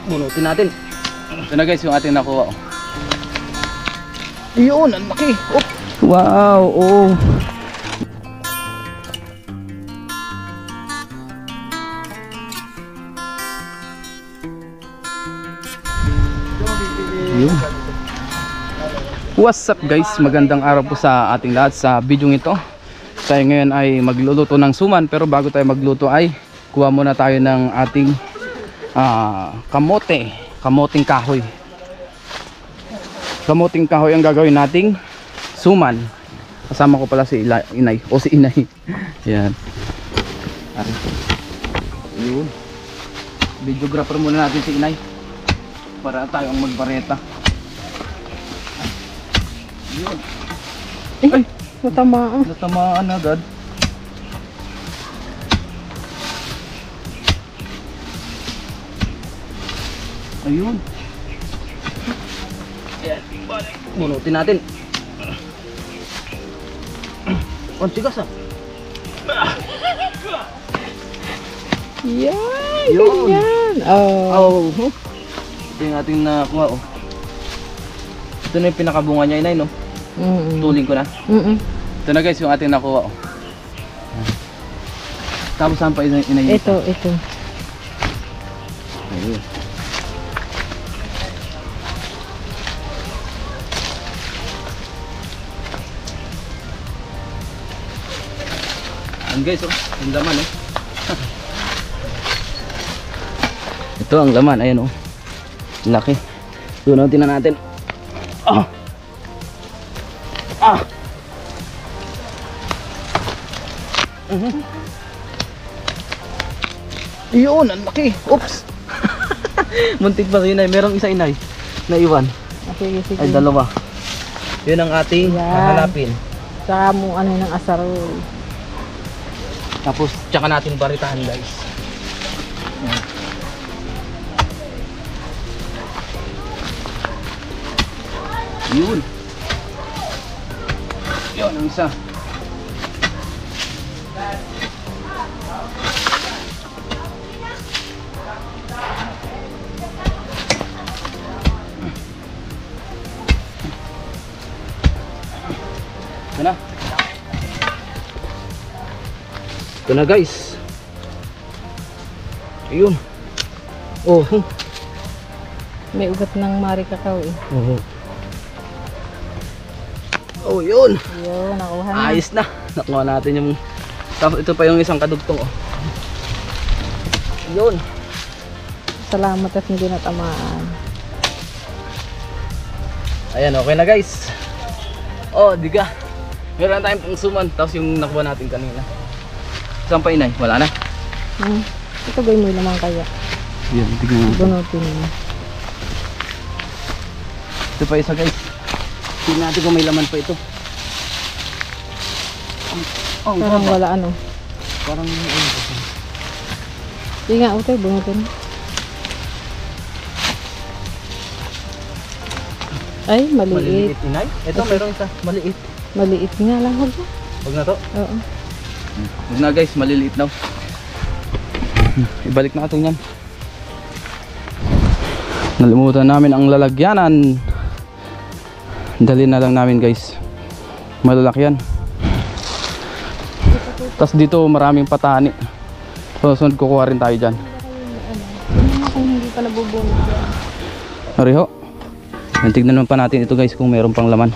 Bunutin natin. Ito na guys yung ating nakuha. Ayun, ang laki. Oh. Wow, oh. Ayun. What's up guys? Magandang araw po sa ating lahat sa video ito. Tayo ngayon ay magluluto ng suman, pero bago tayo magluto ay kuha muna tayo ng ating kamoting kahoy. Kamoting kahoy ang gagawin nating suman. Kasama ko pala si inay o si inay. Yan. Ayun. Videographer muna natin si inay para tayo ang magbareta. Ayun. Ay, natamaan. Natamaan agad. Ayun. Ayan, bunutin natin. Ang tigas ah. Yan, ganyan. Oh. Ito yung ating nakuha oh. Ito na yung pinakabunga niya inay no. Tuling ko na. Ito na guys yung ating nakuha oh. Tapos saan pa inay? Ito. Ayun. Ayan guys oh, yung laman oh. Ito ang laman, ayan oh. Laki. Tunutin na natin. Yun, ang laki. Oops. Muntik pa si inay. Merong isa inay naiwan. Sige. Ay dalawa. Yun ang ating hahanapin. Saka mo ano ng asarol. Tapos tsaka natin baritahan guys. Yun. Yun ang isa. Ito na. Ito na guys. Ayun. Oh. May ugat ng mari kakao eh. Oh, yun. Yun, nakuha na. Ayos na. Nakuha natin yung... Tapos ito pa yung isang kadugtong oh. Yun. Salamat at hindi natamaan. Ayan, okay na guys. Oh, diga. Meron tayong pang suman. Tapos yung nakuha natin kanina. Saan pa inay? Wala na. Ito gawin mo naman kaya. Yan, tignan natin. Bunutin mo. Ito pa isa guys. Tignan natin kung may laman pa ito. Oh, Parang wala ano. Parang Sige nga, okay, bunutin. Ay, maliit. Maliit inay? Ito Okay. meron isa. Maliit. Maliit nga lang. Huwag na. Huwag na to? Oo. Huwag na guys, maliliit daw. Ibalik na natin yan. Nalimutan namin ang lalagyanan. Dali na lang namin guys. Malalaki yan. Tapos dito maraming patani. So sunod kukuha rin tayo dyan. Ano kung hindi pa nabubunot yan? Ariho. Tignan naman pa natin ito guys kung meron pang laman.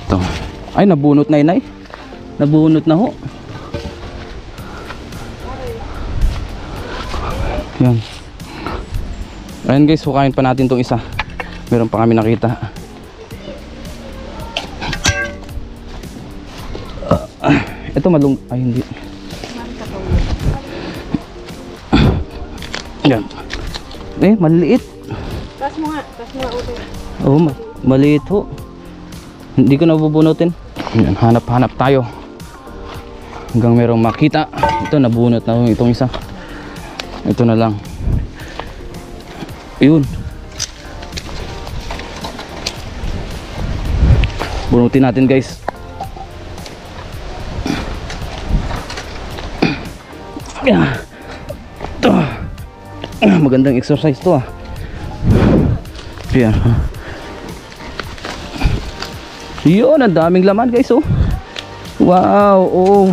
Ito. Ay, nabunot na inay. Nabunot na ho. Yan. Ayan guys, hukayin pa natin itong isa. Meron pa kami nakita. Ito malung... Ay hindi. Yan. Eh, maliit. Tas mo nga ulit. Oo, maliit ho. Hindi ko nabubunutin. Yan, hanap-hanap tayo. Hanggang merong makita. Ito, nabunot na itong isa. Ito na lang. Ayun. Bunutin natin guys. magandang exercise to ah. Yan. Yun, ang daming laman guys oh. Wow, oh.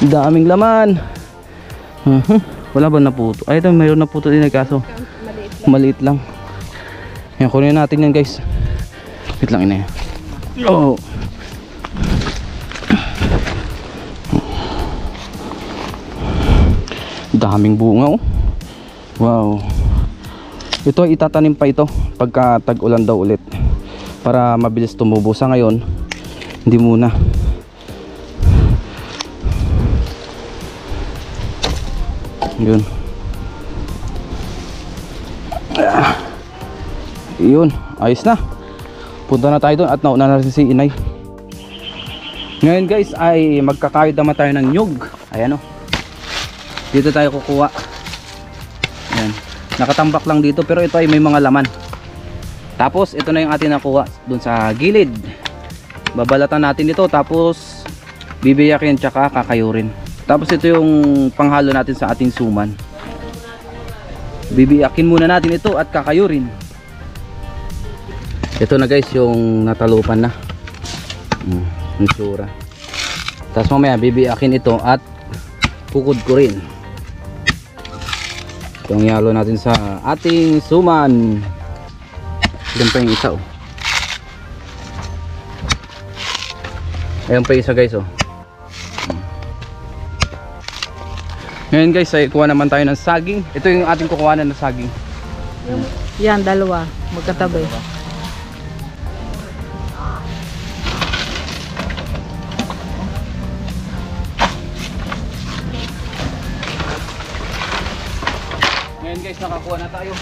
Daming laman. Wala ba naputo? Ay, ito mayroon naputo din kaso maliit lang. Yan, kunin natin yan guys. Wait lang ina yan. Oh. Daming bunga oh. Wow. Ito ay itatanim pa ito pagka tag-ulan daw ulit para mabilis tumubo. Sa ngayon hindi muna. Yun. Yun, ayos na. Punta na tayo doon at nauna na rin si inay. Ngayon guys ay magkakayod naman tayo ng nyug. Ayan o. Dito tayo kukuha. Ayan. Nakatambak lang dito pero ito ay may mga laman. Tapos ito na yung atin nakuha doon sa gilid. Babalatan natin ito tapos bibiyakin tsaka kakayurin. Tapos ito yung panghalo natin sa ating suman. Bibiyakin muna natin ito at kakayurin. Ito na guys yung natalupan na. Yung tsura. Tapos mamaya bibiyakin ito at pukod ko rin. Itong yalo natin sa ating suman. Doon pa yung isa oh. Ayan pa yung isa guys oh. Ngayon guys ay kuha naman tayo ng saging. Ito yung ating kukuhanan ng saging. Yan, dalawa. Magkatabi. Ngayon guys nakakuha na tayo.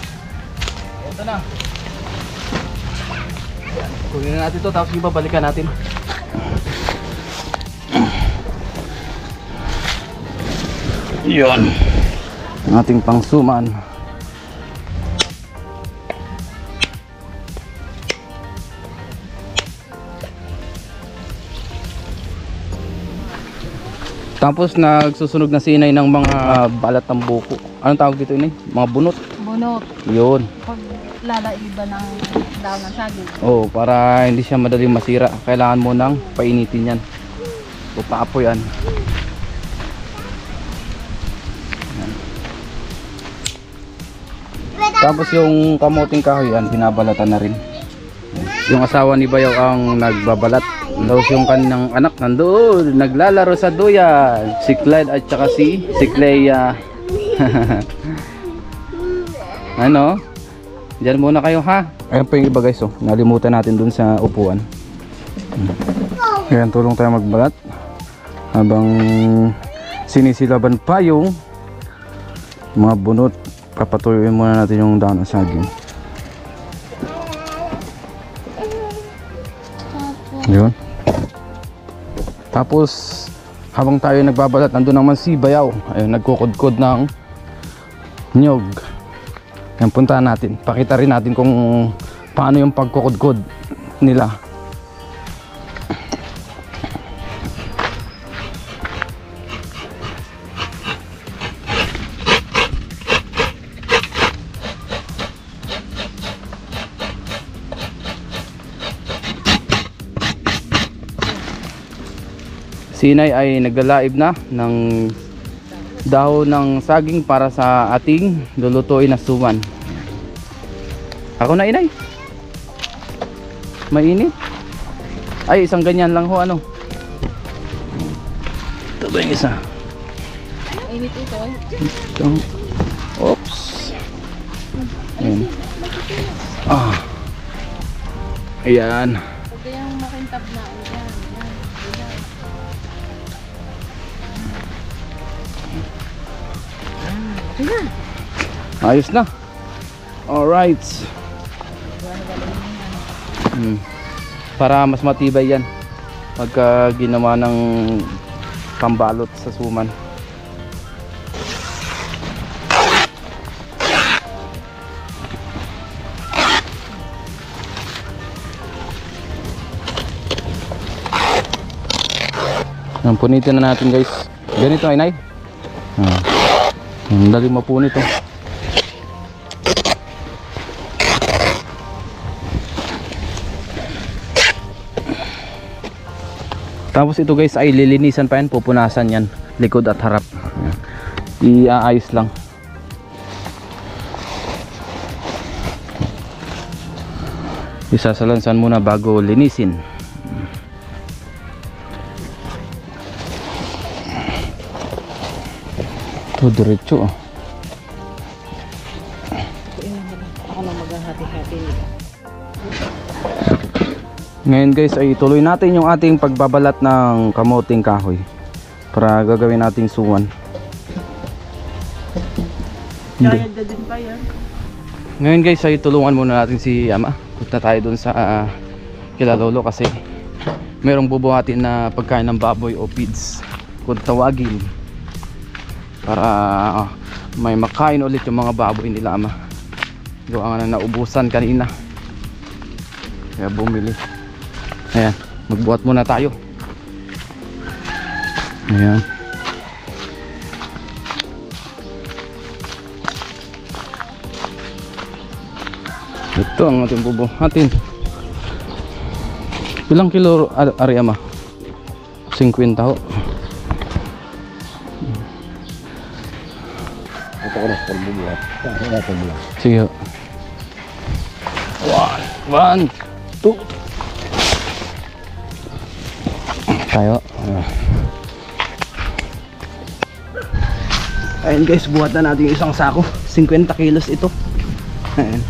Ito na. Kunin na natin ito tapos ibabalikan natin. Yun ang ating pangsuman. Tapos nagsusunog na si inay ng mga balat ng buko. Anong tawag dito inay? Mga bunot. Bunot. Yun. Pag lalaiba ng daon ng saging. Oh, para hindi siya madaling masira. Kailangan mo nang painitin yan. O paapoy yan. Tapos yung kamuting kahoy yan, binabalatan na rin. Yung asawa ni Bayaw ang nagbabalat. Tapos yung kanilang anak nandoon, naglalaro sa duyan. Si Clyde at saka si Clea. Ano? Diyan muna kayo ha. Ayan pa yung iba guys oh. Nalimutan natin dun sa upuan. Ayan, tulong tayo magbalat. Habang sinisilaban pa yung mga bunot. Papatuyuin muna natin yung dahon ng saging. Yun. Tapos habang tayo nagbabalat, nandun naman si Bayaw. Ayun, nagkukudkod ng nyog. Yan, puntahan natin. Pakita rin natin kung paano yung pagkukudkod nila. Si inay ay naglalaib na ng dahon ng saging para sa ating lulutuin na suman. Ako na inay. Mainit. Ay, isang ganyan lang ho ano. Ito ba yung isa? Init ito eh. Ito. Oops. Ayan. Ah. Ayan. Ito yung makintab na. Ayos na. Alright. Para mas matibay yan pagka ginawa ng pambalot sa suman. Yan, punitin na natin guys. Ganito ay nay. Dali mapunit oh. Tapos ito guys ay lilinisan pa yan, pupunasan yan, likod at harap. Ayan. Iaayos lang. Isasalansan muna bago linisin. Ito diretso oh. Ako na maghahati-hati nila. Ngayon guys ay tuloy natin yung ating pagbabalat ng kamuting kahoy para gagawin nating suwan. Kaya din pa yan. Ngayon guys ay tulungan muna natin si Ama. Punta tayo dun sa kila Lolo kasi merong bubuhatin na pagkain ng baboy o feeds kung tawagin para may makain ulit yung mga baboy nila Ama. Gawa nga na naubusan kanina kaya bumili. Ayan, magbuhat muna tayo. Ayan. Ito ang ating bubuhatin. Ilang kilo ari Ama? 50 ho. Ito ko na sa pagbubuhat. Ito mo lang. Sige ho. 1, 2 tayo. Ayun guys, buhat na natin yung isang sako. 50 kilos ito. Ayan.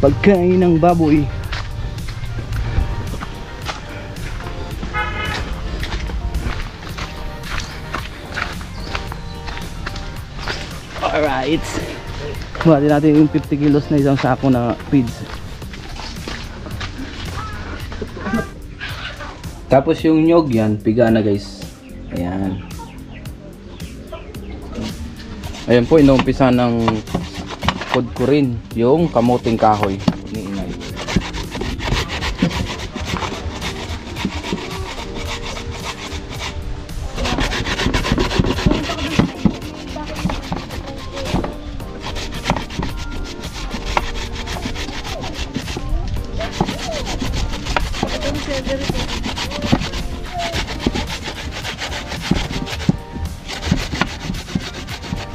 Pagkain ng baboy. Alright. Buhatin natin yung 50 kilos na isang sako na feeds. Tapos yung nyog yan, piga na guys. Ayan. Ayan po, inuumpisa ng kudkurin yung kamuting kahoy ni Inay.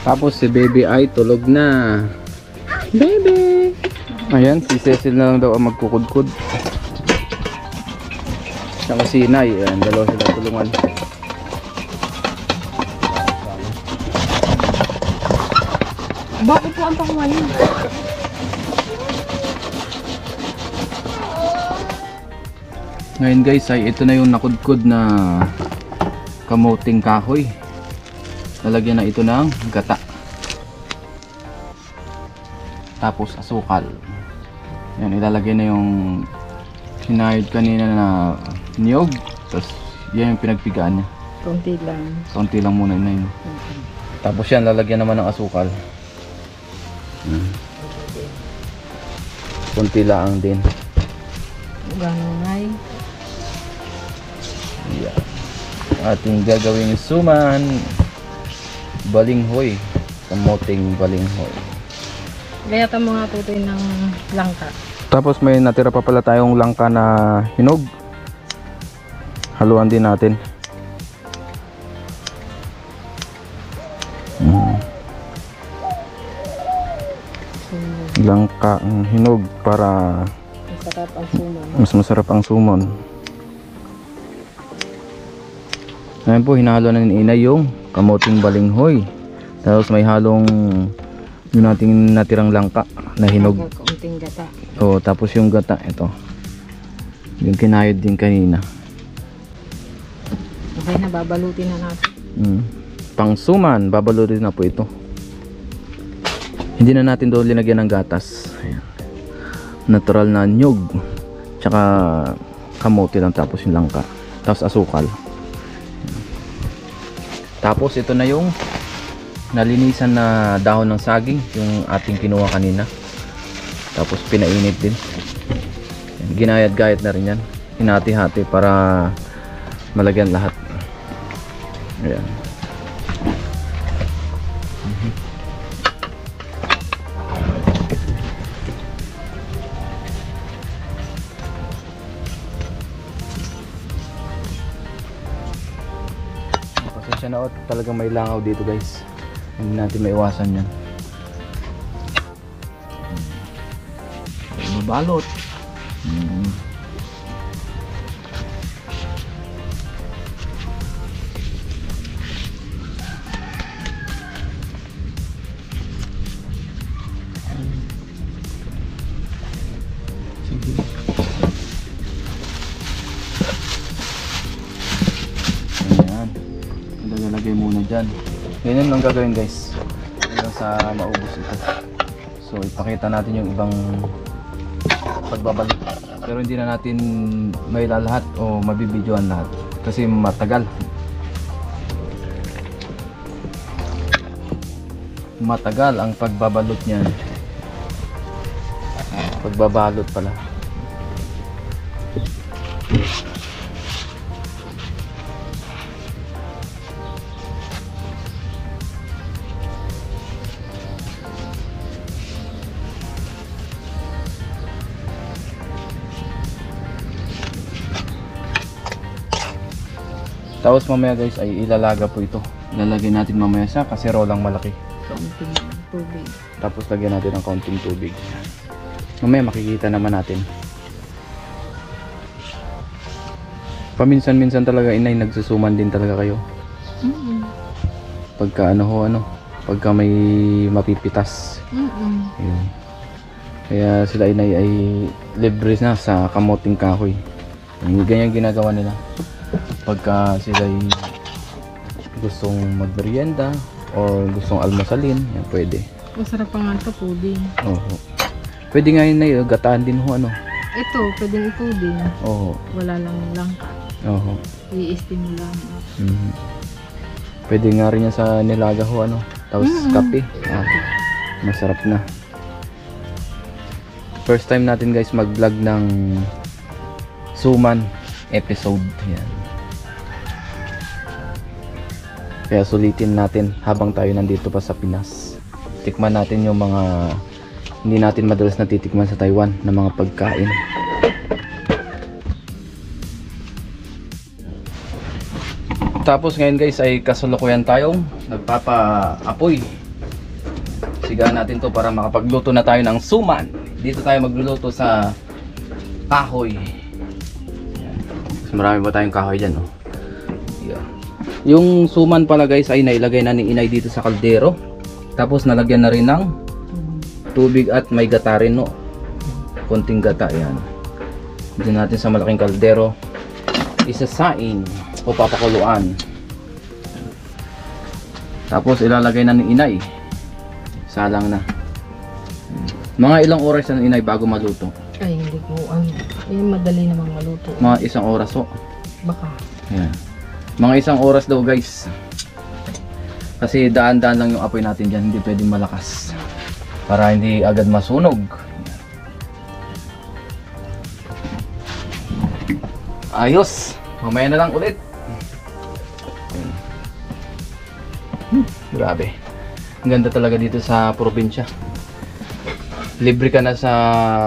Tapos si baby ay tulog na. Baby! Ayan, si Cecil na lang daw ang magkukudkud. Saka si Inay, ayan, dalawa sila tulungan. Bakit po ang pakumain? Ngayon guys ay ito na yung nakudkud na kamuting kahoy. Lalagyan na ito ng gata. Tapos asukal. Yan, ilalagay na yung sinayod kanina na niyog. Tapos yan yung pinagpigaan niya. Konti lang. Konti lang muna yun. Tapos yan, lalagyan naman ng asukal. Konti lang din. Ganunay. Yeah. Ating gagawing suman. Balinghoy. Kamuting balinghoy. Gayatan mo nga tutoy ng langka. Tapos may natira pa pala tayong langka na hinog. Haluan din natin. Langka ang hinog para Masarap ang suman. mas masarap ang sumon. Ayan po, hinahalo na ni Inay yung kamuting balinghoy. Tapos may halong yung nating natirang langka na hinog. Kaunting gata. O, tapos yung gata, ito. Yung kinayod din kanina. Okay na, babalutin na natin. Pangsuman, babalutin na po ito. Hindi na natin doon linagyan ng gatas. Ayan. Natural na nyug. Tsaka kamote lang, tapos yung langka. Tapos asukal. Tapos ito na yung nalinisan na dahon ng saging, yung ating kinuha kanina. Tapos pinainit din. Ginayad-gayad na rin yan. Hinati-hati para malagyan lahat. Ayan. Sana out talagang may langaw dito guys. Hindi natin maiwasan yan. Mabalot. Sige. Ayan. Ilagay muna dyan. Ganyan lang gagawin guys. Hanggang sa maubos ito. So ipakita natin yung ibang pagbabalik. Pero hindi na natin may lahat o mabibidyoan lahat. Kasi matagal. Matagal ang pagbabalot niyan. Pagbabalot pala. Tapos mamaya guys ay ilalaga po ito. Ilalagay natin mamaya sa kaserolang malaki. Kaunting tubig. Tapos lagyan natin ng kaunting tubig. Mamaya makikita naman natin. Paminsan-minsan talaga inay nagsusuman din talaga kayo. Pagka pagka may mapipitas. Ayun. Kaya sila inay ay libre na sa kamoting kahoy. Ganyan ginagawa nila. Pagka sila ay gustong magmerienda o gustong almusalin, yan pwede. Masarap pa nga ito, puding. Oo. Pwede nga yun na gataan din Ito, pwedeng ipuding. Oo. Wala lang langka. Oo. I-steam lang. Pwede nga rin yan sa nilaga tapos kape. Masarap na. First time natin guys mag-vlog ng suman episode. Yan. Kaya sulitin natin habang tayo nandito pa sa Pinas. Tikman natin yung mga hindi natin madalas natitikman sa Taiwan na mga pagkain. Tapos ngayon guys ay kasalukuyan tayong nagpapa-apoy. Sigaan natin to para makapagluto na tayo ng suman. Dito tayo magluluto sa kahoy. Mas marami pa tayong kahoy dyan. Yung suman pala guys ay nailagay na ni inay dito sa kaldero. Tapos nalagyan na rin ng tubig at may gata rin konting gata yan. Diyan natin sa malaking kaldero isasain o papakuluan. Tapos ilalagay na ni inay. Salang na. Mga ilang oras na inay bago maluto? Ay, hindi ko madali namang maluto. Mga 1 oras Baka. Yan. Mga 1 oras daw guys. Kasi daan-daan lang yung apoy natin dyan. Hindi pwedeng malakas. Para hindi agad masunog. Ayos. Mamaya na lang ulit. Grabe. Ang ganda talaga dito sa probinsya. Libre ka na sa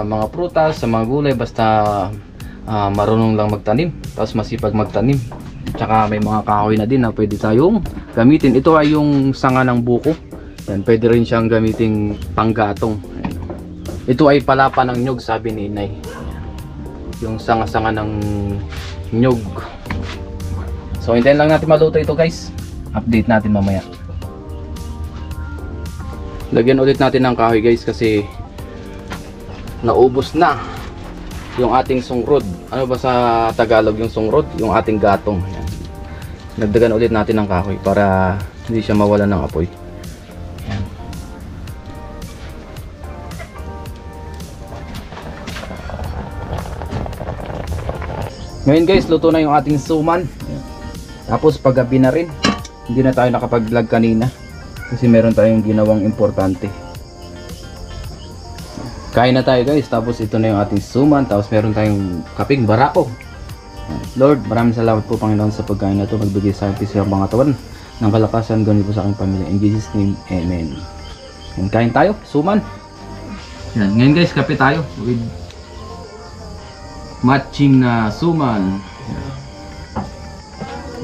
mga prutas, sa mga gulay. Basta marunong lang magtanim. Tapos masipag magtanim. Tsaka may mga kahoy na din na pwede tayong gamitin. Ito ay yung sanga ng buko. Yan, pwede rin siyang gamitin panggatong. Ito ay palapa ng nyug, sabi ni inay. Yung sanga-sanga ng nyug. So hintayin lang natin maluto ito guys. Update natin mamaya. Lagyan ulit natin ng kahoy guys kasi naubos na yung ating sungrod. Ano ba sa Tagalog yung sungrod? Yung ating gatong. Yan. Nagdagan ulit natin ng kahoy para hindi siya mawala ng apoy. Yan. Ngayon guys, luto na yung ating suman. Yan. Tapos paggabi na rin. Hindi na tayo nakapag-vlog kanina kasi meron tayong ginawang importante. Kain na tayo guys. Tapos ito na yung ating suman. Tapos meron tayong kaping barako. Lord, maraming salamat po Panginoon sa pagkain na ito. Magbigay sa akin sa mga katawan ng kalakasan. Ganoon po sa aking pamilya. In Jesus name, Amen. Yan, kain tayo. Suman. Yan. Ngayon guys, kape tayo with matching na suman.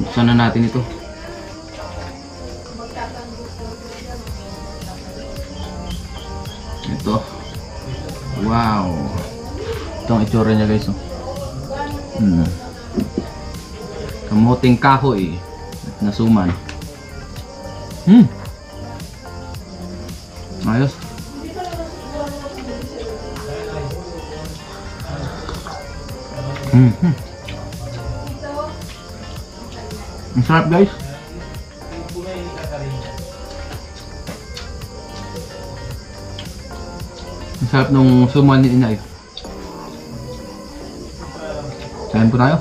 Buksan na natin ito. Ito. Wow. Ito ang itsura niya guys. Oh. Kamuting kahoy at nasuman. Ayos. Ang sarap guys. Ang sarap nung suman ni Inay. Kain po tayo.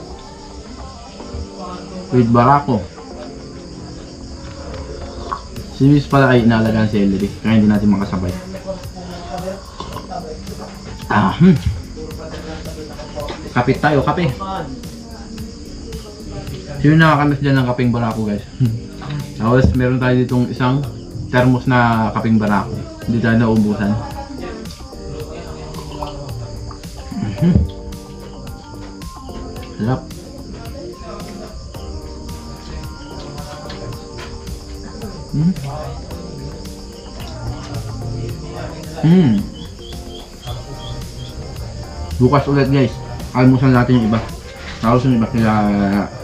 With barako. Si Miss pala ay inaalagaan si celery, kaya hindi natin makasabay. Kapit tayo, kape. Sino nakakamiss dyan ng kapeng barako guys? Tapos meron tayo ditong isang thermos na kapeng barako. Hindi tayo naubusan. Sarap. Bukas ulit guys, almusal natin yung iba. Tapos yung iba kila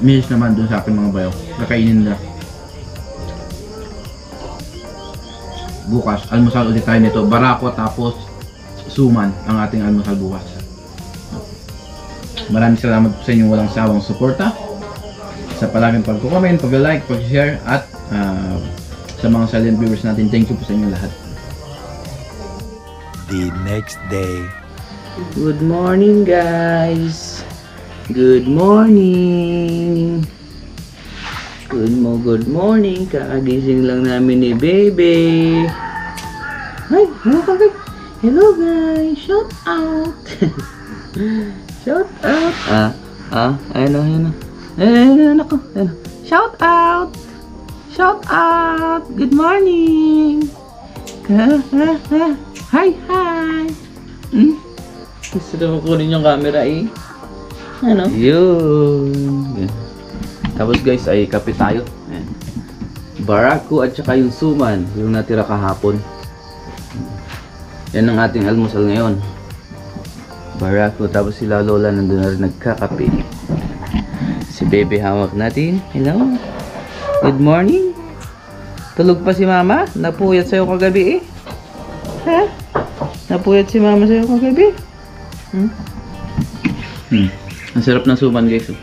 miss naman dun sa aking mga bayaw. Kakainin nila. Bukas, almusal ulit tayo nito. Barako tapos suman ang ating almusal bukas. Maraming salamat po sa inyong walang sawang suporta. Sa palaging pag-comment, pag-like, pag-share at sa mga silent viewers natin, thank you po sa inyo lahat. The next day. Good morning guys. Good morning. Good morning. Kakagising lang namin ni Bebe. Hi, hello guys. Hello guys. Shout out. Shout out. Ayun. Ayun ako. Shout out. Shout out. Good morning. Hi. Gusto na kunin yung camera eh. Ano? Yun. Tapos guys ay kape tayo. Ayan. Barako at saka yung suman. Yung natira kahapon. Yan ang ating almusal ngayon. Barako. Tapos sila lola nandun na rin nagkakape. Si Bebe hawak natin. Hello. Good morning. Tulog pa si mama? Napuyat sa'yo kagabi eh. Ha? Napuyat si mama sa'yo kagabi? Ang sarap ng suman guys.